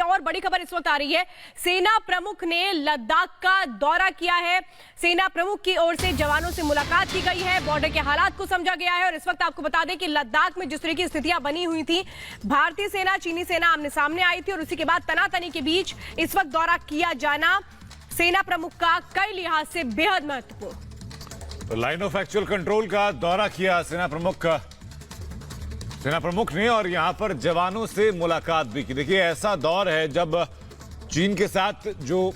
और बड़ी खबर इस वक्त आ रही है। सेना प्रमुख ने लद्दाख का दौरा किया है। सेना प्रमुख की ओर से जवानों से मुलाकात की गई है, बॉर्डर के हालात को समझा गया है। और इस वक्त आपको बता दें कि लद्दाख में जिस तरह की स्थितियां बनी हुई थी, भारतीय सेना चीनी सेना आमने सामने आई थी और उसी के बाद तनातनी के बीच इस वक्त दौरा किया जाना सेना प्रमुख का कई लिहाज से बेहद महत्वपूर्ण। तो लाइन ऑफ एक्चुअल कंट्रोल का दौरा किया सेना प्रमुख ने और यहां पर जवानों से मुलाकात भी की। देखिए, ऐसा दौर है जब चीन के साथ जो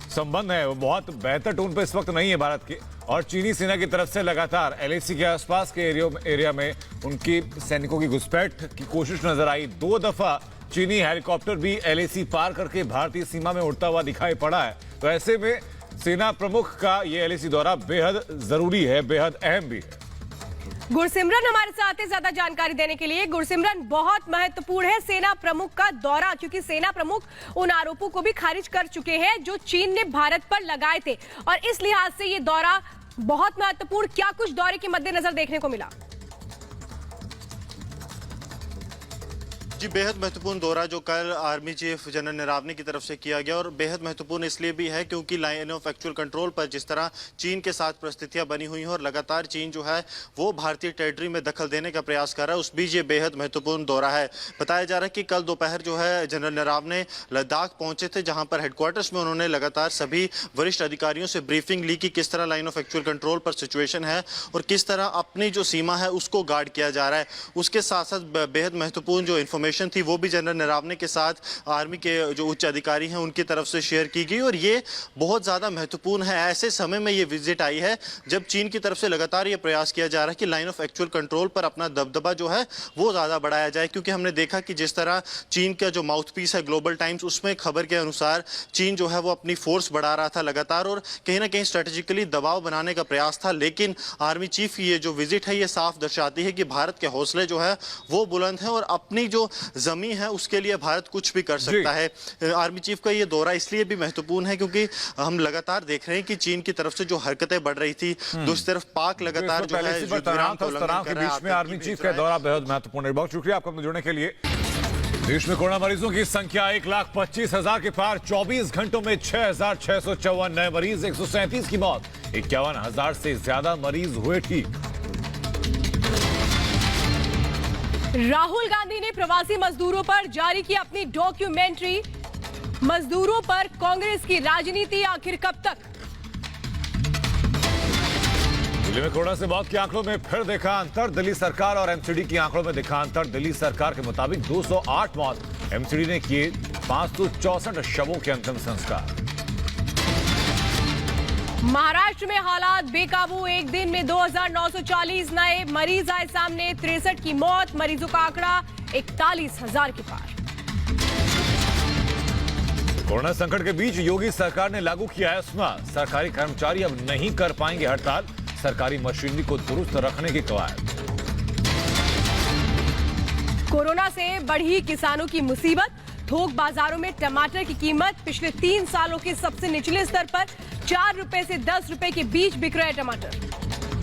संबंध है वो बहुत बेहतर टोन पर इस वक्त नहीं है भारत के, और चीनी सेना की तरफ से लगातार एलएसी के आसपास के एरिया में उनकी सैनिकों की घुसपैठ की कोशिश नजर आई। 2 दफा चीनी हेलीकॉप्टर भी एलएसी पार करके भारतीय सीमा में उड़ता हुआ दिखाई पड़ा है। तो ऐसे में सेना प्रमुख का ये एलएसी दौरा बेहद जरूरी है, बेहद अहम भी है। गुरसिमरन हमारे साथ है ज्यादा जानकारी देने के लिए। गुरसिमरन, बहुत महत्वपूर्ण है सेना प्रमुख का दौरा, क्योंकि सेना प्रमुख उन आरोपों को भी खारिज कर चुके हैं जो चीन ने भारत पर लगाए थे, और इस लिहाज से ये दौरा बहुत महत्वपूर्ण। क्या कुछ दौरे के मद्देनजर देखने को मिला? जी, बेहद महत्वपूर्ण दौरा जो कल आर्मी चीफ जनरल नरावने की तरफ से किया गया, और बेहद महत्वपूर्ण इसलिए भी है क्योंकि लाइन ऑफ एक्चुअल कंट्रोल पर जिस तरह चीन के साथ परिस्थितियां बनी हुई हैं और लगातार चीन जो है वो भारतीय टेरिटरी में दखल देने का प्रयास कर रहा है, उस बीच ये बेहद महत्वपूर्ण दौरा है। बताया जा रहा है कि कल दोपहर जो है जनरल नरावने लद्दाख पहुंचे थे, जहां पर हेडक्वार्टर्स में उन्होंने लगातार सभी वरिष्ठ अधिकारियों से ब्रीफिंग ली कि किस तरह लाइन ऑफ एक्चुअल कंट्रोल पर सिचुएशन है और किस तरह अपनी जो सीमा है उसको गार्ड किया जा रहा है। उसके साथ साथ बेहद महत्वपूर्ण जो इन्फॉर्मेशन थी वो भी जनरल नरावने के साथ आर्मी के जो उच्च अधिकारी हैं उनकी तरफ से शेयर की गई, और ये बहुत ज़्यादा महत्वपूर्ण है। ऐसे समय में ये विजिट आई है जब चीन की तरफ से लगातार ये प्रयास किया जा रहा है कि लाइन ऑफ एक्चुअल कंट्रोल पर अपना दबदबा जो है वो ज़्यादा बढ़ाया जाए, क्योंकि हमने देखा कि जिस तरह चीन का जो माउथ पीस है ग्लोबल टाइम्स, उसमें खबर के अनुसार चीन जो है वो अपनी फोर्स बढ़ा रहा था लगातार और कहीं ना कहीं स्ट्रेटेजिकली दबाव बनाने का प्रयास था। लेकिन आर्मी चीफ की ये जो विजिट है ये साफ दर्शाती है कि भारत के हौसले जो है वो बुलंद हैं और अपनी जो जमीन है उसके लिए भारत कुछ भी कर सकता है। आर्मी चीफ का ये दौरा इसलिए भी महत्वपूर्ण है क्योंकि हम लगातार देख रहे हैं कि चीन की तरफ से जो हरकतें बढ़ रही थी, दूसरी तरफ पाक लगातार जो है तनाव के बीच में आर्मी चीफ का दौरा बेहद महत्वपूर्ण है। बहुत शुक्रिया आपका जुड़ने के लिए। देश में कोरोना मरीजों की संख्या 1,25,000 के पार, 24 घंटों में 6,654 नए मरीज, 137 की मौत, 51,000 से ज्यादा मरीज हुए ठीक। राहुल गांधी ने प्रवासी मजदूरों पर जारी की अपनी डॉक्यूमेंट्री। मजदूरों पर कांग्रेस की राजनीति आखिर कब तक? दिल्ली में कोरोना से मौत के आंकड़ों में फिर देखा अंतर, दिल्ली सरकार और एमसीडी के आंकड़ों में देखा अंतर। दिल्ली सरकार के मुताबिक 208 मौत, एमसीडी ने किए 564 शवों के अंतिम संस्कार। महाराष्ट्र में हालात बेकाबू, एक दिन में 2,940 नए मरीज आए सामने, 63 की मौत, मरीजों का आंकड़ा 41,000 के पार। कोरोना संकट के बीच योगी सरकार ने लागू किया है एस्मा, सरकारी कर्मचारी अब नहीं कर पाएंगे हड़ताल, सरकारी मशीनरी को दुरुस्त रखने की कवायद। कोरोना से बढ़ी किसानों की मुसीबत, थोक बाजारों में टमाटर की कीमत पिछले 3 सालों के सबसे निचले स्तर पर, 4 रुपए से 10 रुपए के बीच बिक रहे टमाटर।